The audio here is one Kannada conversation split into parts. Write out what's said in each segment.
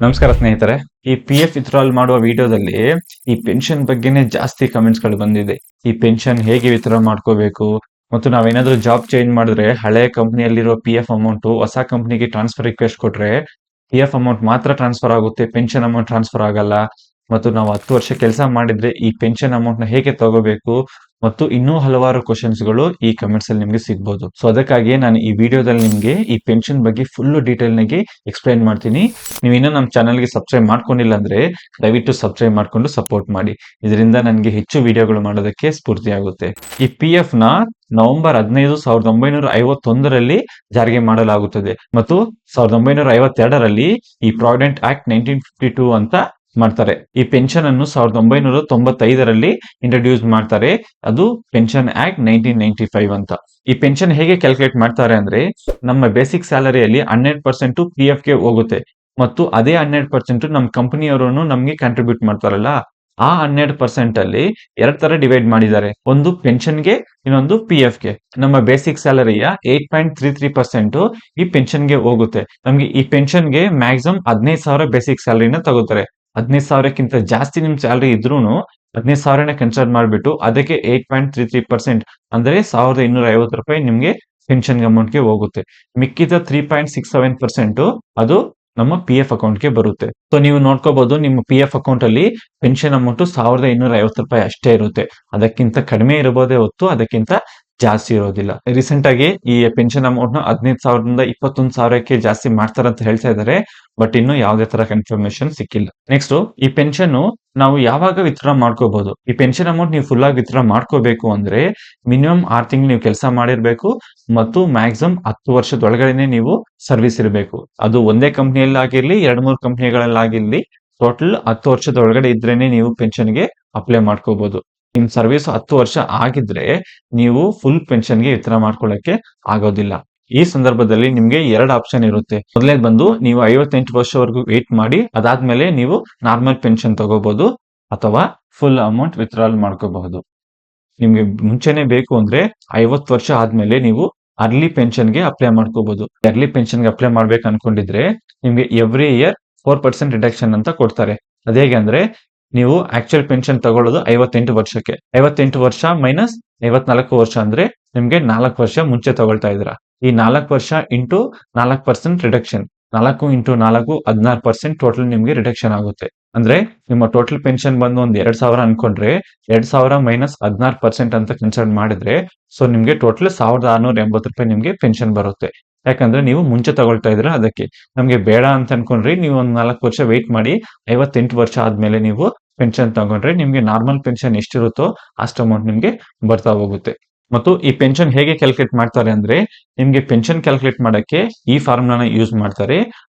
ನಮಸ್ಕಾರ ಸ್ನೇಹಿತರೆ. ಈ ಪಿ ಎಫ್ ವಿತ್ಡ್ರಾಲ್ ಮಾಡುವ ವಿಡಿಯೋದಲ್ಲಿ ಈ ಪೆನ್ಷನ್ ಬಗ್ಗೆನೇ ಜಾಸ್ತಿ ಕಮೆಂಟ್ಸ್ ಗಳು ಬಂದಿದೆ. ಈ ಪೆನ್ಷನ್ ಹೇಗೆ ವಿತ್ಡ್ರಾ ಮಾಡ್ಕೋಬೇಕು ಮತ್ತು ನಾವೇನಾದ್ರೂ ಜಾಬ್ ಚೇಂಜ್ ಮಾಡಿದ್ರೆ ಹಳೆ ಕಂಪನಿಯಲ್ಲಿರೋ ಪಿ ಎಫ್ ಅಮೌಂಟ್ ಹೊಸ ಕಂಪನಿಗೆ ಟ್ರಾನ್ಸ್ಫರ್ ರಿಕ್ವೆಸ್ಟ್ ಕೊಟ್ರೆ ಪಿ ಎಫ್ ಅಮೌಂಟ್ ಮಾತ್ರ ಟ್ರಾನ್ಸ್ಫರ್ ಆಗುತ್ತೆ, ಪೆನ್ಷನ್ ಅಮೌಂಟ್ ಟ್ರಾನ್ಸ್ಫರ್ ಆಗಲ್ಲ. ಮತ್ತು ನಾವು 10 ವರ್ಷ ಕೆಲಸ ಮಾಡಿದ್ರೆ ಈ ಪೆನ್ಷನ್ ಅಮೌಂಟ್ ನ ಹೇಗೆ ತಗೋಬೇಕು ಮತ್ತು ಇನ್ನೂ ಹಲವಾರು ಕ್ವಶನ್ಸ್ ಗಳು ಈ ಕಮೆಂಟ್ಸ್ ಅಲ್ಲಿ ನಿಮ್ಗೆ ಸಿಗ್ಬೋದು. ಸೊ ಅದಕ್ಕಾಗಿ ನಾನು ಈ ವಿಡಿಯೋದಲ್ಲಿ ನಿಮ್ಗೆ ಈ ಪೆನ್ಷನ್ ಬಗ್ಗೆ ಫುಲ್ ಡೀಟೇಲ್ ನಾಗಿ ಎಕ್ಸ್ಪ್ಲೈನ್ ಮಾಡ್ತೀನಿ. ನೀವು ಇನ್ನೂ ನಮ್ಮ ಚಾನಲ್ಗೆ ಸಬ್ಸ್ಕ್ರೈಬ್ ಮಾಡ್ಕೊಂಡಿಲ್ಲ ಅಂದ್ರೆ ದಯವಿಟ್ಟು ಸಬ್ಸ್ಕ್ರೈಬ್ ಮಾಡ್ಕೊಂಡು ಸಪೋರ್ಟ್ ಮಾಡಿ. ಇದರಿಂದ ನನಗೆ ಹೆಚ್ಚು ವಿಡಿಯೋಗಳು ಮಾಡೋದಕ್ಕೆ ಸ್ಫೂರ್ತಿ ಆಗುತ್ತೆ. ಈ ಪಿ ಎಫ್ ನ ನವೆಂಬರ್ 15, 1951ರಲ್ಲಿ ಜಾರಿಗೆ ಮಾಡಲಾಗುತ್ತದೆ ಮತ್ತು 1952ರಲ್ಲಿ ಈ ಪ್ರಾವಿಡೆಂಟ್ ಆಕ್ಟ್ 1952 ಅಂತ ಮಾಡ್ತಾರೆ. ಈ ಪೆನ್ಷನ್ ಅನ್ನು 1995ರಲ್ಲಿ ಇಂಟ್ರೊಡ್ಯೂಸ್ ಮಾಡ್ತಾರೆ. ಅದು ಪೆನ್ಷನ್ ಆಕ್ಟ್ 1995 ಅಂತ. ಈ ಪೆನ್ಷನ್ ಹೇಗೆ ಕ್ಯಾಲ್ಕುಲೇಟ್ ಮಾಡ್ತಾರೆ ಅಂದ್ರೆ ನಮ್ಮ ಬೇಸಿಕ್ ಸ್ಯಾಲರಿಯಲ್ಲಿ 100% ಪಿ ಎಫ್ ಗೆ ಹೋಗುತ್ತೆ ಮತ್ತು ಅದೇ 100% ನಮ್ಮ ಕಂಪನಿಯವರು ನಮ್ಗೆ ಕಾಂಟ್ರಿಬ್ಯೂಟ್ ಮಾಡ್ತಾರಲ್ಲ, ಆ 100% ಅಲ್ಲಿ 2 ತರ ಡಿವೈಡ್ ಮಾಡಿದ್ದಾರೆ. ಒಂದು ಪೆನ್ಷನ್ ಗೆ, ಇನ್ನೊಂದು ಪಿ ಎಫ್ ಗೆ. ನಮ್ಮ ಬೇಸಿಕ್ ಸ್ಯಾಲರಿಯ 8.33% ಈ ಪೆನ್ಷನ್ ಗೆ ಹೋಗುತ್ತೆ. ನಮ್ಗೆ ಈ ಪೆನ್ಷನ್ ಗೆ ಮ್ಯಾಕ್ಸಿಮಮ್ 15,000 ಬೇಸಿಕ್ ಸ್ಯಾಲರಿನ ತಗೋತಾರೆ. 15,000ಕ್ಕಿಂತ ಜಾಸ್ತಿ ನಿಮ್ ಸ್ಯಾಲರಿ ಇದ್ರೂನು 15,000ನ ಕನ್ಸಿಡರ್ ಮಾಡ್ಬಿಟ್ಟು ಅದಕ್ಕೆ 8.33% ಅಂದ್ರೆ ₹1,250 ನಿಮ್ಗೆ ಪೆನ್ಷನ್ ಅಮೌಂಟ್ ಗೆ ಹೋಗುತ್ತೆ. ಮಿಕ್ಕಿದ 3.67% ಅದು ನಮ್ಮ ಪಿ ಎಫ್ ಅಕೌಂಟ್ ಗೆ ಬರುತ್ತೆ. ಸೊ ನೀವು ನೋಡ್ಕೋಬಹುದು, ನಿಮ್ಮ ಪಿ ಎಫ್ ಅಕೌಂಟ್ ಅಲ್ಲಿ ಪೆನ್ಷನ್ ಅಮೌಂಟ್ ₹1,250 ಅಷ್ಟೇ ಇರುತ್ತೆ. ಅದಕ್ಕಿಂತ ಕಡಿಮೆ ಇರಬಹುದೇ ಹೊತ್ತು ಅದಕ್ಕಿಂತ ಜಾಸ್ತಿ ಇರೋದಿಲ್ಲ. ರೀಸೆಂಟ್ ಆಗಿ ಈ ಪೆನ್ಷನ್ ಅಮೌಂಟ್ ನ 15,000ದಿಂದ 21,000ಕ್ಕೆ ಜಾಸ್ತಿ ಮಾಡ್ತಾರಂತ ಹೇಳ್ತಾ ಇದ್ದಾರೆ. ಬಟ್ ಇನ್ನು ಯಾವುದೇ ತರ ಕನ್ಫರ್ಮೇಶನ್ ಸಿಕ್ಕಿಲ್ಲ. ನೆಕ್ಸ್ಟ್, ಈ ಪೆನ್ಷನ್ ನಾವು ಯಾವಾಗ ವಿತ್ಡ್ರಾ ಮಾಡ್ಕೋಬಹುದು? ಈ ಪೆನ್ಷನ್ ಅಮೌಂಟ್ ನೀವು ಫುಲ್ ಆಗಿ ವಿತ್ಡ್ರಾ ಮಾಡ್ಕೋಬೇಕು ಅಂದ್ರೆ ಮಿನಿಮಮ್ 6 ತಿಂಗಳು ನೀವು ಕೆಲಸ ಮಾಡಿರ್ಬೇಕು ಮತ್ತು ಮ್ಯಾಕ್ಸಿಮಮ್ 10 ವರ್ಷದೊಳಗಡೆನೆ ನೀವು ಸರ್ವಿಸ್ ಇರಬೇಕು. ಅದು ಒಂದೇ ಕಂಪನಿಯಲ್ಲಿ ಆಗಿರ್ಲಿ, 2-3 ಕಂಪನಿಗಳಲ್ಲಿ ಆಗಿರ್ಲಿ, ಟೋಟಲ್ 10 ವರ್ಷದೊಳಗಡೆ ಇದ್ರೇನೆ ನೀವು ಪೆನ್ಷನ್ ಗೆ ಅಪ್ಲೈ ಮಾಡ್ಕೋಬಹುದು. ನಿಮ್ ಸರ್ವಿಸ್ 10 ವರ್ಷ ಆಗಿದ್ರೆ ನೀವು ಫುಲ್ ಪೆನ್ಷನ್ ಗೆ ವಿತ್ಡ್ರಾ ಮಾಡ್ಕೊಳ್ಳಕ್ಕೆ ಆಗೋದಿಲ್ಲ. ಈ ಸಂದರ್ಭದಲ್ಲಿ ನಿಮ್ಗೆ 2 ಆಪ್ಷನ್ ಇರುತ್ತೆ. ಮೊದಲನೇದು ಬಂದು ನೀವು 58 ವರ್ಷವರೆಗೂ ವೇಟ್ ಮಾಡಿ ಅದಾದ್ಮೇಲೆ ನೀವು ನಾರ್ಮಲ್ ಪೆನ್ಷನ್ ತಗೋಬಹುದು ಅಥವಾ ಫುಲ್ ಅಮೌಂಟ್ ವಿತ್ಡ್ರಾಲ್ ಮಾಡ್ಕೋಬಹುದು. ನಿಮ್ಗೆ ಮುಂಚೆನೆ ಬೇಕು ಅಂದ್ರೆ 50 ವರ್ಷ ಆದ್ಮೇಲೆ ನೀವು ಅರ್ಲಿ ಪೆನ್ಷನ್ ಗೆ ಅಪ್ಲೈ ಮಾಡ್ಕೋಬಹುದು. ಅರ್ಲಿ ಪೆನ್ಷನ್ ಗೆ ಅಪ್ಲೈ ಮಾಡ್ಬೇಕು ಅನ್ಕೊಂಡಿದ್ರೆ ನಿಮ್ಗೆ ಎವ್ರಿ ಇಯರ್ 4% ರಿಡಕ್ಷನ್ ಅಂತ ಕೊಡ್ತಾರೆ. ಅದೇಗೆ ಅಂದ್ರೆ ನೀವು ಆಕ್ಚುಯಲ್ ಪೆನ್ಷನ್ ತಗೊಳ್ಳೋದು 58 ವರ್ಷಕ್ಕೆ. 58 ವರ್ಷ ಮೈನಸ್ 54 ವರ್ಷ ಅಂದ್ರೆ ನಿಮ್ಗೆ 4 ವರ್ಷ ಮುಂಚೆ ತಗೊಳ್ತಾ ಇದ್ದೀರಾ. ಈ 4 ವರ್ಷ ಇಂಟು 4% ರಿಡಕ್ಷನ್, 4 ಇಂಟು 4 16% ಟೋಟಲ್ ನಿಮ್ಗೆ ರಿಡಕ್ಷನ್ ಆಗುತ್ತೆ. ಅಂದ್ರೆ ನಿಮ್ಮ ಟೋಟಲ್ ಪೆನ್ಷನ್ ಬಂದು ಒಂದ್ 2,000 ಅನ್ಕೊಂಡ್ರೆ 2,000 ಮೈನಸ್ 16% ಅಂತ ಕನ್ಸಿಡರ್ ಮಾಡಿದ್ರೆ ಸೊ ನಿಮ್ಗೆ ಟೋಟಲ್ ₹1,680 ನಿಮ್ಗೆ ಪೆನ್ಷನ್ ಬರುತ್ತೆ. ಯಾಕಂದ್ರೆ ನೀವು ಮುಂಚೆ ತಗೊಳ್ತಾ ಇದ್ರ ಅದಕ್ಕೆ. ನಮ್ಗೆ ಬೇಡ ಅಂತ ಅನ್ಕೊಂಡ್ರಿ ನೀವು ಒಂದ್ 4 ವರ್ಷ ವೇಟ್ ಮಾಡಿ 58 ವರ್ಷ ಆದ್ಮೇಲೆ ನೀವು ಪೆನ್ಷನ್ ತಗೊಂಡ್ರೆ ನಿಮ್ಗೆ ನಾರ್ಮಲ್ ಪೆನ್ಷನ್ ಎಷ್ಟಿರುತ್ತೋ ಅಷ್ಟು ಅಮೌಂಟ್ ನಿಮ್ಗೆ ಬರ್ತಾ ಹೋಗುತ್ತೆ. ಮತ್ತು ಈ ಪೆನ್ಷನ್ ಹೇಗೆ ಕ್ಯಾಲ್ಕುಲೇಟ್ ಮಾಡ್ತಾರೆ ಅಂದ್ರೆ ನಿಮ್ಗೆ ಪೆನ್ಷನ್ ಕ್ಯಾಲ್ಕುಲೇಟ್ ಮಾಡಕ್ಕೆ ಈ ಫಾರ್ಮುಲಾನ ಯೂಸ್ ಮಾಡ್ತಾರೆ.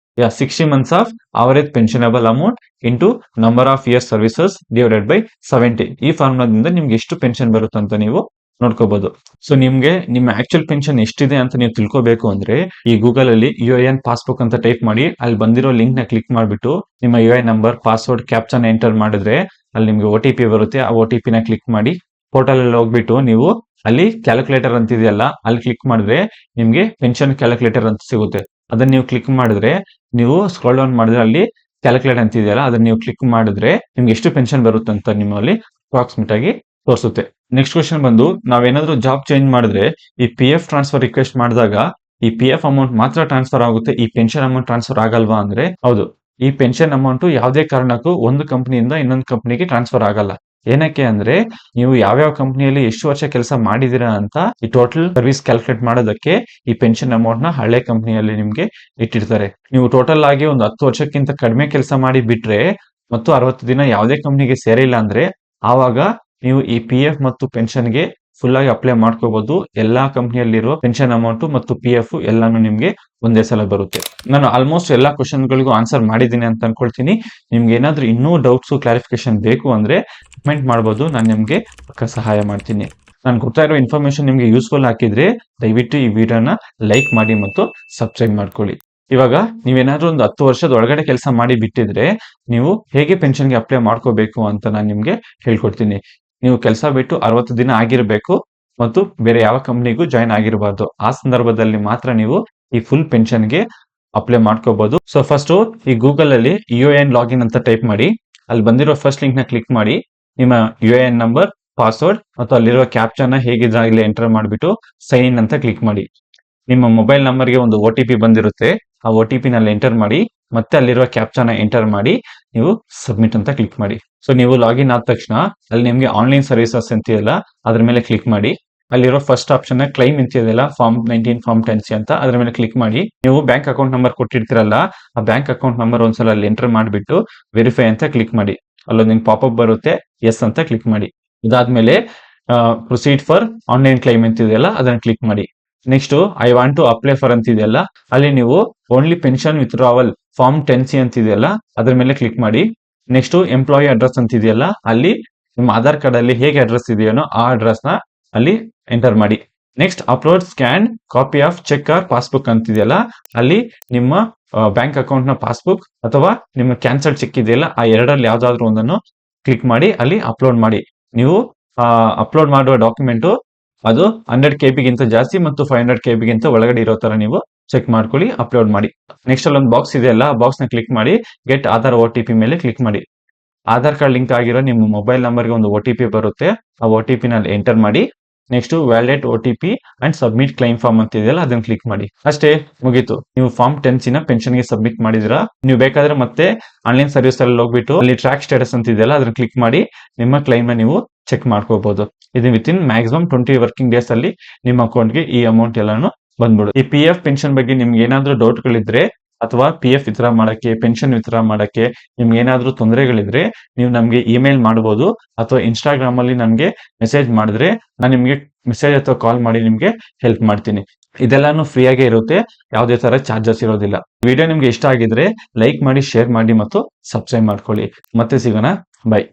60 months of average pensionable amount into number of years services divided by 70. ಈ ಫಾರ್ಮುಲಾದಿಂದ ನಿಮ್ಗೆ ಎಷ್ಟು ಪೆನ್ಷನ್ ಬರುತ್ತೆ ಅಂತ ನೀವು ನೋಡ್ಕೋಬಹುದು. ಸೊ ನಿಮ್ಗೆ ನಿಮ್ಮ ಆಕ್ಚುಯಲ್ ಪೆನ್ಷನ್ ಎಷ್ಟಿದೆ ಅಂತ ನೀವು ತಿಳ್ಕೋಬೇಕು ಅಂದ್ರೆ ಈ ಗೂಗಲ್ ಅಲ್ಲಿ UIN ಪಾಸ್ಬುಕ್ ಅಂತ ಟೈಪ್ ಮಾಡಿ ಅಲ್ಲಿ ಬಂದಿರೋ ಲಿಂಕ್ ನ ಕ್ಲಿಕ್ ಮಾಡ್ಬಿಟ್ಟು ನಿಮ್ಮ UIN ನಂಬರ್, ಪಾಸ್ವರ್ಡ್, ಕ್ಯಾಪ್ಚನ್ ಎಂಟರ್ ಮಾಡಿದ್ರೆ ಅಲ್ಲಿ ನಿಮ್ಗೆ OTP ಬರುತ್ತೆ. ಆ OTP ನ ಕ್ಲಿಕ್ ಮಾಡಿ ಪೋರ್ಟಲ್ ಅಲ್ಲಿ ಹೋಗ್ಬಿಟ್ಟು ನೀವು ಅಲ್ಲಿ ಕ್ಯಾಲ್ಕುಲೇಟರ್ ಅಂತ ಇದೆಯಲ್ಲ ಅಲ್ಲಿ ಕ್ಲಿಕ್ ಮಾಡಿದ್ರೆ ನಿಮ್ಗೆ ಪೆನ್ಷನ್ ಕ್ಯಾಲ್ಕುಲೇಟರ್ ಅಂತ ಸಿಗುತ್ತೆ. ಅದನ್ನ ನೀವು ಕ್ಲಿಕ್ ಮಾಡಿದ್ರೆ ನೀವು ಸ್ಕ್ರೋಲ್ ಡೌನ್ ಮಾಡಿದ್ರೆ ಅಲ್ಲಿ ಕ್ಯಾಲ್ಕುಲೇಟ್ ಅಂತ ಇದೆಯಲ್ಲ ಅದನ್ನ ನೀವು ಕ್ಲಿಕ್ ಮಾಡಿದ್ರೆ ನಿಮ್ಗೆ ಎಷ್ಟು ಪೆನ್ಷನ್ ಬರುತ್ತೆ ಅಂತ ನಿಮ್ಮಲ್ಲಿ ಅಪ್ರಾಕ್ಸಿಮೇಟ್ ಆಗಿ ತೋರಿಸುತ್ತೆ. ನೆಕ್ಸ್ಟ್ ಕ್ವಶನ್ ಬಂದು ನಾವೇನಾದ್ರೂ ಜಾಬ್ ಚೇಂಜ್ ಮಾಡಿದ್ರೆ ಈ ಪಿ ಎಫ್ ಟ್ರಾನ್ಸ್ಫರ್ ರಿಕ್ವೆಸ್ಟ್ ಮಾಡಿದಾಗ ಈ ಪಿ ಎಫ್ ಅಮೌಂಟ್ ಮಾತ್ರ ಟ್ರಾನ್ಸ್ಫರ್ ಆಗುತ್ತೆ, ಈ ಪೆನ್ಷನ್ ಅಮೌಂಟ್ ಟ್ರಾನ್ಸ್ಫರ್ ಆಗಲ್ವಾ ಅಂದ್ರೆ ಹೌದು. ಈ ಪೆನ್ಷನ್ ಅಮೌಂಟ್ ಯಾವುದೇ ಕಾರಣಕ್ಕೂ ಒಂದು ಕಂಪನಿಯಿಂದ ಇನ್ನೊಂದು ಕಂಪನಿಗೆ ಟ್ರಾನ್ಸ್ಫರ್ ಆಗಲ್ಲ. ಏನಕ್ಕೆ ಅಂದ್ರೆ ನೀವು ಯಾವ್ಯಾವ ಕಂಪನಿಯಲ್ಲಿ ಎಷ್ಟು ವರ್ಷ ಕೆಲಸ ಮಾಡಿದೀರಾ ಅಂತ ಈ ಟೋಟಲ್ ಸರ್ವಿಸ್ ಕ್ಯಾಲ್ಕುಲೇಟ್ ಮಾಡೋದಕ್ಕೆ ಈ ಪೆನ್ಷನ್ ಅಮೌಂಟ್ ನ ಹಳೆ ಕಂಪನಿಯಲ್ಲಿ ನಿಮ್ಗೆ ಇಟ್ಟಿರ್ತಾರೆ. ನೀವು ಟೋಟಲ್ ಆಗಿ ಒಂದು 10 ವರ್ಷಕ್ಕಿಂತ ಕಡಿಮೆ ಕೆಲಸ ಮಾಡಿ ಬಿಟ್ರೆ ಮತ್ತು 60 ದಿನ ಯಾವುದೇ ಕಂಪನಿಗೆ ಸೇರಿಲ್ಲ ಅಂದ್ರೆ ಆವಾಗ ನೀವು ಈ ಪಿ ಎಫ್ ಮತ್ತು ಪೆನ್ಷನ್ ಗೆ ಫುಲ್ ಆಗಿ ಅಪ್ಲೈ ಮಾಡ್ಕೋಬಹುದು. ಎಲ್ಲಾ ಕಂಪನಿಯಲ್ಲಿರೋ ಪೆನ್ಷನ್ ಅಮೌಂಟ್ ಮತ್ತು ಪಿ ಎಫ್ ಎಲ್ಲಾನು ನಿಮ್ಗೆ ಒಂದೇ ಸಲ ಬರುತ್ತೆ. ನಾನು ಆಲ್ಮೋಸ್ಟ್ ಎಲ್ಲಾ ಕ್ವಶನ್ ಗಳಿಗೂ ಆನ್ಸರ್ ಮಾಡಿದ್ದೀನಿ ಅಂತ ಅನ್ಕೊಳ್ತೀನಿ. ನಿಮ್ಗೆ ಏನಾದ್ರೂ ಇನ್ನೂ ಡೌಟ್ಸ್ ಕ್ಲಾರಿಫಿಕೇಶನ್ ಬೇಕು ಅಂದ್ರೆ ಕಮೆಂಟ್ ಮಾಡಬಹುದು, ನಾನು ನಿಮ್ಗೆ ಪಕ್ಕ ಸಹಾಯ ಮಾಡ್ತೀನಿ. ನಾನು ಕೊಡ್ತಾ ಇರೋ ಇನ್ಫಾರ್ಮೇಶನ್ ನಿಮ್ಗೆ ಯೂಸ್ಫುಲ್ ಹಾಕಿದ್ರೆ ದಯವಿಟ್ಟು ಈ ವಿಡಿಯೋನ ಲೈಕ್ ಮಾಡಿ ಮತ್ತು ಸಬ್ಸ್ಕ್ರೈಬ್ ಮಾಡ್ಕೊಳ್ಳಿ. ಇವಾಗ ನೀವೇನಾದ್ರೂ ಒಂದು 10 ವರ್ಷದ ಒಳಗಡೆ ಕೆಲಸ ಮಾಡಿ ಬಿಟ್ಟಿದ್ರೆ ನೀವು ಹೇಗೆ ಪೆನ್ಷನ್ಗೆ ಅಪ್ಲೈ ಮಾಡ್ಕೋಬೇಕು ಅಂತ ನಾನು ನಿಮ್ಗೆ ಹೇಳ್ಕೊಡ್ತೀನಿ. ನೀವು ಕೆಲಸ ಬಿಟ್ಟು 60 ದಿನ ಆಗಿರ್ಬೇಕು ಮತ್ತು ಬೇರೆ ಯಾವ ಕಂಪನಿಗೂ ಜಾಯ್ನ್ ಆಗಿರಬಾರ್ದು. ಆ ಸಂದರ್ಭದಲ್ಲಿ ಮಾತ್ರ ನೀವು ಈ ಫುಲ್ ಪೆನ್ಷನ್ಗೆ ಅಪ್ಲೈ ಮಾಡ್ಕೋಬಹುದು. ಸೊ ಫಸ್ಟ್ ಈ ಗೂಗಲ್ ಅಲ್ಲಿ UAN ಲಾಗಿನ್ ಅಂತ ಟೈಪ್ ಮಾಡಿ, ಅಲ್ಲಿ ಬಂದಿರೋ ಫಸ್ಟ್ ಲಿಂಕ್ ನ ಕ್ಲಿಕ್ ಮಾಡಿ, ನಿಮ್ಮ UAN ನಂಬರ್, ಪಾಸ್ವರ್ಡ್ ಮತ್ತು ಅಲ್ಲಿರುವ ಕ್ಯಾಪ್ಚರ್ನ ಹೇಗಿದ್ರೆ ಇಲ್ಲಿ ಎಂಟರ್ ಮಾಡಿಬಿಟ್ಟು ಸೈನ್ ಇನ್ ಅಂತ ಕ್ಲಿಕ್ ಮಾಡಿ. ನಿಮ್ಮ ಮೊಬೈಲ್ ನಂಬರ್ಗೆ ಒಂದು OTP ಬಂದಿರುತ್ತೆ, ಆ OTP ನಲ್ಲಿ ಎಂಟರ್ ಮಾಡಿ, ಮತ್ತೆ ಅಲ್ಲಿರುವ ಕ್ಯಾಪ್ಚರ್ನ ಎಂಟರ್ ಮಾಡಿ ನೀವು ಸಬ್ಮಿಟ್ ಅಂತ ಕ್ಲಿಕ್ ಮಾಡಿ. ಸೊ ನೀವು ಲಾಗಿನ್ ಆದ ತಕ್ಷಣ ಅಲ್ಲಿ ನಿಮಗೆ ಆನ್ಲೈನ್ ಸರ್ವಿಸಸ್ ಅಂತಿದೆಯಲ್ಲ ಅದ್ರ ಮೇಲೆ ಕ್ಲಿಕ್ ಮಾಡಿ. ಅಲ್ಲಿರೋ ಫಸ್ಟ್ ಆಪ್ಷನ್ ಕ್ಲೈಮ್ ಅಂತಿದೆಯಲ್ಲ ಫಾರ್ಮ್ 19 ಫಾರ್ಮ್ 10C ಅಂತ, ಅದ್ರ ಮೇಲೆ ಕ್ಲಿಕ್ ಮಾಡಿ. ನೀವು ಬ್ಯಾಂಕ್ ಅಕೌಂಟ್ ನಂಬರ್ ಕೊಟ್ಟಿರ್ತೀರಲ್ಲ, ಆ ಬ್ಯಾಂಕ್ ಅಕೌಂಟ್ ನಂಬರ್ ಒಂದ್ಸಲ ಅಲ್ಲಿ ಎಂಟರ್ ಮಾಡಿಬಿಟ್ಟು ವೆರಿಫೈ ಅಂತ ಕ್ಲಿಕ್ ಮಾಡಿ. ಅಲ್ಲೊಂದು ನಿಮ್ಗೆ ಪಾಪಪ್ ಬರುತ್ತೆ, ಎಸ್ ಅಂತ ಕ್ಲಿಕ್ ಮಾಡಿ. ಇದಾದ್ಮೇಲೆ ಪ್ರೊಸೀಡ್ ಫಾರ್ ಆನ್ಲೈನ್ ಕ್ಲೈಮ್ ಅಂತಿದೆಯಲ್ಲ ಅದನ್ನ ಕ್ಲಿಕ್ ಮಾಡಿ. Next I want to apply for ಅಂತಿದೆಯಲ್ಲ, ಅಲ್ಲಿ ನೀವು only pension withdrawal form 10C ಅಂತಿದೆಯಲ್ಲ ಅದ್ರ ಮೇಲೆ ಕ್ಲಿಕ್ ಮಾಡಿ. ನೆಕ್ಸ್ಟ್ ಎಂಪ್ಲಾಯಿ ಅಡ್ರೆಸ್ ಅಂತಿದೆಯಲ್ಲ, ಅಲ್ಲಿ ನಿಮ್ಮ ಆಧಾರ್ ಕಾರ್ಡ್ ಅಲ್ಲಿ ಹೇಗೆ ಅಡ್ರೆಸ್ ಇದೆಯೋ ಆ ಅಡ್ರೆಸ್ ನ ಅಲ್ಲಿ ಎಂಟರ್ ಮಾಡಿ. Next upload scan copy of cheque or passbook ಅಂತಿದೆಯಲ್ಲ, ಅಲ್ಲಿ ನಿಮ್ಮ ಬ್ಯಾಂಕ್ ಅಕೌಂಟ್ ನ ಪಾಸ್ಬುಕ್ ಅಥವಾ ನಿಮ್ಮ ಕ್ಯಾನ್ಸಲ್ ಚೆಕ್ ಇದೆಯಲ್ಲ ಆ ಎರಡರಲ್ಲಿ ಯಾವ್ದಾದ್ರು ಒಂದನ್ನು ಕ್ಲಿಕ್ ಮಾಡಿ ಅಲ್ಲಿ ಅಪ್ಲೋಡ್ ಮಾಡಿ. ನೀವು ಅಪ್ಲೋಡ್ ಮಾಡುವ ಡಾಕ್ಯುಮೆಂಟ್ ಅದು 100 KB ಗಿಂತ ಜಾಸ್ತಿ ಮತ್ತು 500 KB ಗಿಂತ ಒಳಗಡೆ ಇರೋ ತರ ನೀವು ಚೆಕ್ ಮಾಡ್ಕೊಳ್ಳಿ, ಅಪ್ಲೋಡ್ ಮಾಡಿ. ನೆಕ್ಸ್ಟ್ ಅಲ್ಲೊಂದು ಬಾಕ್ಸ್ ಇದೆಯಲ್ಲ, ಆ ಬಾಕ್ಸ್ ನ ಕ್ಲಿಕ್ ಮಾಡಿ ಗೆಟ್ ಆಧಾರ್ OTP ಮೇಲೆ ಕ್ಲಿಕ್ ಮಾಡಿ. ಆಧಾರ್ ಕಾರ್ಡ್ ಲಿಂಕ್ ಆಗಿರೋ ನಿಮ್ಮ ಮೊಬೈಲ್ ನಂಬರ್ಗೆ ಒಂದು OTP ಬರುತ್ತೆ, ಆ OTP ನಲ್ಲಿ ಎಂಟರ್ ಮಾಡಿ. Next validate OTP and submit claim form ಅಂತ ಇದೆಯಲ್ಲ ಅದನ್ನ ಕ್ಲಿಕ್ ಮಾಡಿ. ಅಷ್ಟೇ, ಮುಗೀತು. ನೀವು ಫಾರ್ಮ್ 10C ನ ಪೆನ್ಷನ್ ಗೆ ಸಬ್ಮಿಟ್ ಮಾಡಿದಿರಾ. ನೀವು ಬೇಕಾದ್ರೆ ಮತ್ತೆ ಆನ್ಲೈನ್ ಸರ್ವಿಸ್ ಅಲ್ಲಿ ಹೋಗ್ಬಿಟ್ಟು ಅಲ್ಲಿ ಟ್ರ್ಯಾಕ್ ಸ್ಟೇಟಸ್ ಅಂತ ಇದೆಯಲ್ಲ ಅದನ್ನ ಕ್ಲಿಕ್ ಮಾಡಿ ನಿಮ್ಮ ಕ್ಲೈಮ್ ನ ನೀವು ಚೆಕ್ ಮಾಡ್ಕೋಬಹುದು. ಇದು ವಿತಿನ್ ಮ್ಯಾಕ್ಸಿಮಮ್ 20 ವರ್ಕಿಂಗ್ ಡೇಸ್ ಅಲ್ಲಿ ನಿಮ್ಮ ಅಕೌಂಟ್ಗೆ ಈ ಅಮೌಂಟ್ ಎಲ್ಲಾನು ಬಂದ್ಬಿಡು. ಈ PF ಪೆನ್ಷನ್ ಬಗ್ಗೆ ನಿಮ್ಗೆ ಏನಾದ್ರೂ ಡೌಟ್ಗಳಿದ್ರೆ ಅಥವಾ PF ವಿತ್ಡ್ರಾ ಮಾಡಕ್ಕೆ, ಪೆನ್ಷನ್ ವಿತ್ಡ್ರಾ ಮಾಡಕ್ಕೆ ನಿಮ್ಗೆ ಏನಾದ್ರೂ ತೊಂದರೆಗಳಿದ್ರೆ ನೀವು ನಮ್ಗೆ ಇಮೇಲ್ ಮಾಡಬಹುದು ಅಥವಾ ಇನ್ಸ್ಟಾಗ್ರಾಮ್ ಅಲ್ಲಿ ನಮ್ಗೆ ಮೆಸೇಜ್ ಮಾಡಿದ್ರೆ ನಾನು ನಿಮ್ಗೆ ಮೆಸೇಜ್ ಅಥವಾ ಕಾಲ್ ಮಾಡಿ ನಿಮ್ಗೆ ಹೆಲ್ಪ್ ಮಾಡ್ತೀನಿ. ಇದೆಲ್ಲಾನು ಫ್ರೀ ಆಗೇ ಇರುತ್ತೆ, ಯಾವುದೇ ತರ ಚಾರ್ಜಸ್ ಇರೋದಿಲ್ಲ. ವಿಡಿಯೋ ನಿಮ್ಗೆ ಇಷ್ಟ ಆಗಿದ್ರೆ ಲೈಕ್ ಮಾಡಿ, ಶೇರ್ ಮಾಡಿ ಮತ್ತು ಸಬ್ಸ್ಕ್ರೈಬ್ ಮಾಡ್ಕೊಳ್ಳಿ. ಮತ್ತೆ ಸಿಗೋಣ, ಬೈ.